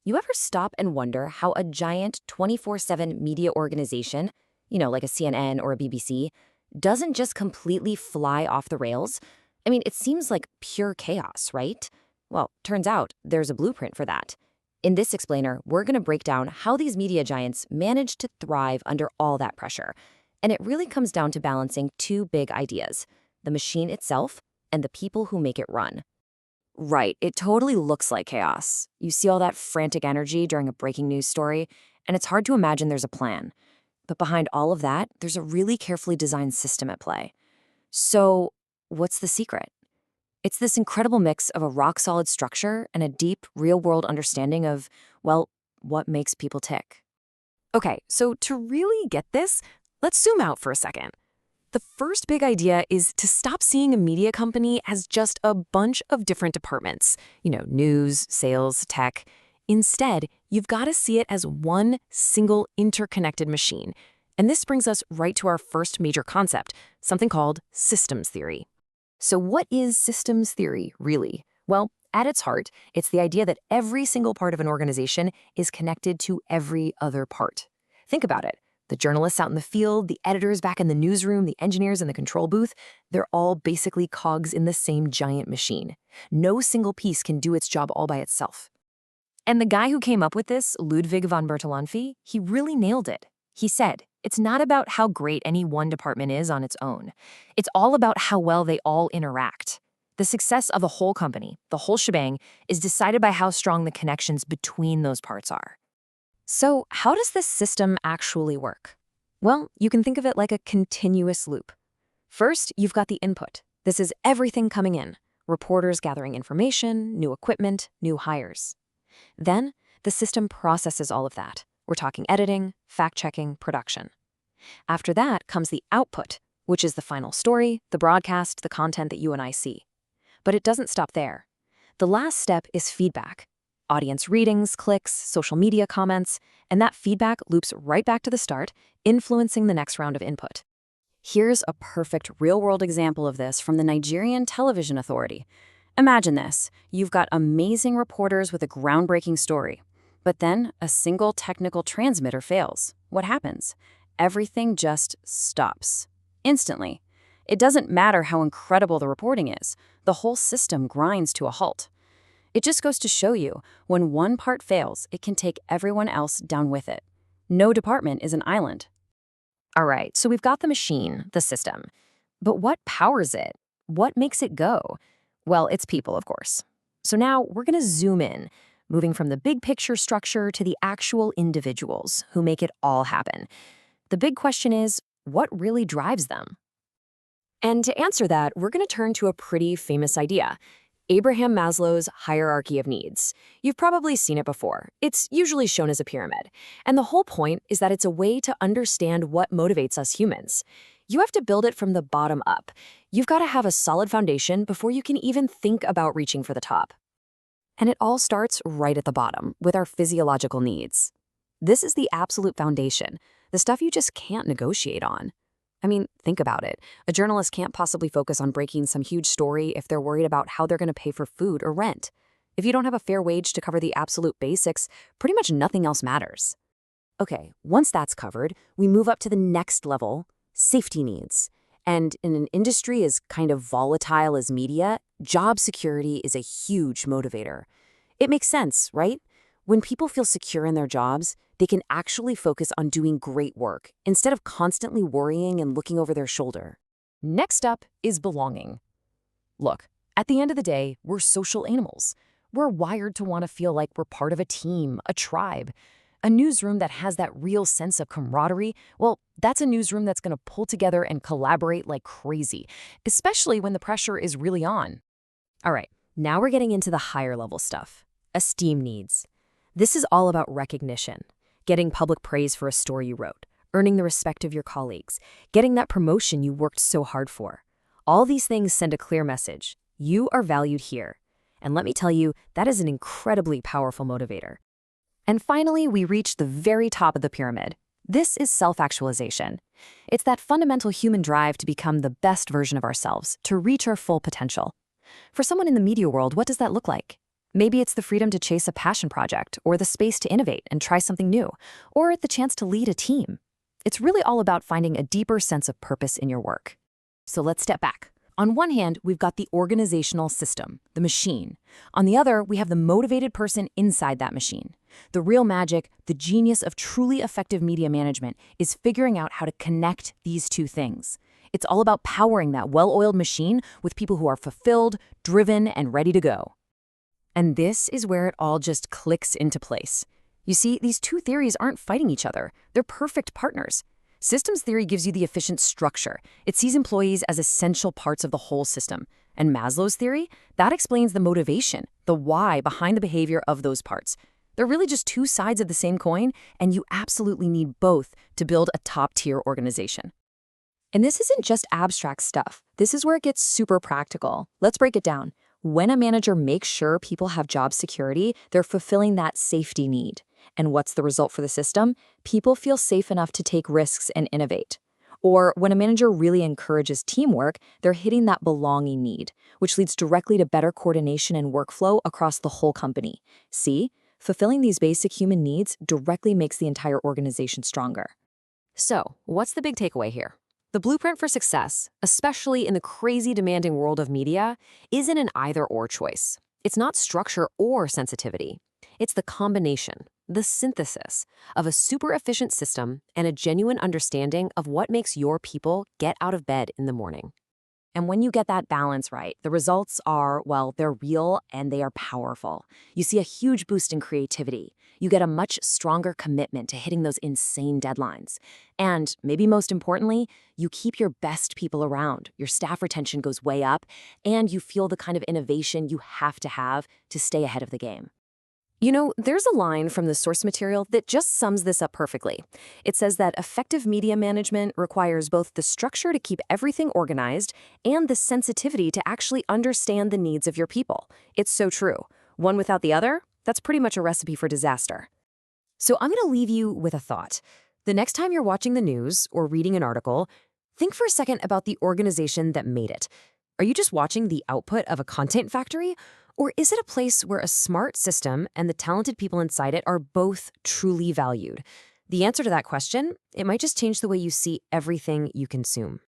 You ever stop and wonder how a giant 24/7 media organization, like a CNN or a BBC, doesn't just completely fly off the rails? I mean, it seems like pure chaos, right? Well, turns out there's a blueprint for that. In this explainer, we're going to break down how these media giants manage to thrive under all that pressure. And it really comes down to balancing two big ideas: the machine itself and the people who make it run. Right, it totally looks like chaos. You see all that frantic energy during a breaking news story, and it's hard to imagine there's a plan. But behind all of that, there's a really carefully designed system at play. So, what's the secret? It's this incredible mix of a rock-solid structure and a deep, real-world understanding of, well, what makes people tick. Okay, so to really get this, let's zoom out for a second. The first big idea is to stop seeing a media company as just a bunch of different departments, news, sales, tech. Instead, you've got to see it as one single interconnected machine. And this brings us right to our first major concept, something called systems theory. So what is systems theory, really? Well, at its heart, it's the idea that every single part of an organization is connected to every other part. Think about it. The journalists out in the field, the editors back in the newsroom, the engineers in the control booth, they're all basically cogs in the same giant machine. No single piece can do its job all by itself. And the guy who came up with this, Ludwig von Bertalanffy, he really nailed it. He said, it's not about how great any one department is on its own. It's all about how well they all interact. The success of a whole company, the whole shebang, is decided by how strong the connections between those parts are. So how does this system actually work? Well, you can think of it like a continuous loop. First, you've got the input. This is everything coming in: reporters gathering information, new equipment, new hires. Then, the system processes all of that. We're talking editing, fact-checking, production. After that comes the output, which is the final story, the broadcast, the content that you and I see. But it doesn't stop there. The last step is feedback. Audience readings, clicks, social media comments, and that feedback loops right back to the start, influencing the next round of input. Here's a perfect real-world example of this from the Nigerian Television Authority. Imagine this. You've got amazing reporters with a groundbreaking story, but then a single technical transmitter fails. What happens? Everything just stops. Instantly. It doesn't matter how incredible the reporting is. The whole system grinds to a halt. It just goes to show you, when one part fails, it can take everyone else down with it. No department is an island. All right, so we've got the machine, the system. But what powers it? What makes it go? Well, it's people, of course. So now we're going to zoom in, moving from the big picture structure to the actual individuals who make it all happen. The big question is, what really drives them? And to answer that, we're going to turn to a pretty famous idea: Abraham Maslow'S hierarchy of needs. You've probably seen it before. It's usually shown as a pyramid. And the whole point is that it's a way to understand what motivates us humans. You have to build it from the bottom up. You've got to have a solid foundation before you can even think about reaching for the top. And it all starts right at the bottom, with our physiological needs. This is the absolute foundation, the stuff you just can't negotiate on. I mean, think about it. A journalist can't possibly focus on breaking some huge story if they're worried about how they're going to pay for food or rent. If you don't have a fair wage to cover the absolute basics, pretty much nothing else matters. Okay, once that's covered, we move up to the next level: safety needs. And in an industry as kind of volatile as media, job security is a huge motivator. It makes sense, right? When people feel secure in their jobs, they can actually focus on doing great work instead of constantly worrying and looking over their shoulder. Next up is belonging. Look, at the end of the day, we're social animals. We're wired to want to feel like we're part of a team, a tribe. A newsroom that has that real sense of camaraderie, well, that's a newsroom that's going to pull together and collaborate like crazy, especially when the pressure is really on. All right, now we're getting into the higher level stuff: esteem needs. This is all about recognition, getting public praise for a story you wrote, earning the respect of your colleagues, getting that promotion you worked so hard for. All these things send a clear message: you are valued here. And let me tell you, that is an incredibly powerful motivator. And finally, we reach the very top of the pyramid. This is self-actualization. It's that fundamental human drive to become the best version of ourselves, to reach our full potential. For someone in the media world, what does that look like? Maybe it's the freedom to chase a passion project, or the space to innovate and try something new, or the chance to lead a team. It's really all about finding a deeper sense of purpose in your work. So let's step back. On one hand, we've got the organizational system, the machine. On the other, we have the motivated person inside that machine. The real magic, the genius of truly effective media management, is figuring out how to connect these two things. It's all about powering that well-oiled machine with people who are fulfilled, driven, and ready to go. And this is where it all just clicks into place. You see, these two theories aren't fighting each other. They're perfect partners. Systems theory gives you the efficient structure. It sees employees as essential parts of the whole system. And Maslow'S theory, that explains the motivation, the why behind the behavior of those parts. They're really just two sides of the same coin, and you absolutely need both to build a top-tier organization. And this isn't just abstract stuff. This is where it gets super practical. Let's break it down. When a manager makes sure people have job security, they're fulfilling that safety need. And what's the result for the system? People feel safe enough to take risks and innovate. Or when a manager really encourages teamwork, they're hitting that belonging need, which leads directly to better coordination and workflow across the whole company. See? Fulfilling these basic human needs directly makes the entire organization stronger. So, what's the big takeaway here? The blueprint for success, especially in the crazy demanding world of media, isn't an either-or choice. It's not structure or sensitivity. It's the combination, the synthesis, of a super efficient system and a genuine understanding of what makes your people get out of bed in the morning. And when you get that balance right, the results are, well, they're real and they are powerful. You see a huge boost in creativity. You get a much stronger commitment to hitting those insane deadlines. And maybe most importantly, you keep your best people around. Your staff retention goes way up, and you feel the kind of innovation you have to stay ahead of the game. You know, there's a line from the source material that just sums this up perfectly. It says that effective media management requires both the structure to keep everything organized and the sensitivity to actually understand the needs of your people. It's so true. One without the other, that's pretty much a recipe for disaster. So I'm going to leave you with a thought. The next time you're watching the news or reading an article, think for a second about the organization that made it. Are you just watching the output of a content factory? Or is it a place where a smart system and the talented people inside it are both truly valued? The answer to that question, it might just change the way you see everything you consume.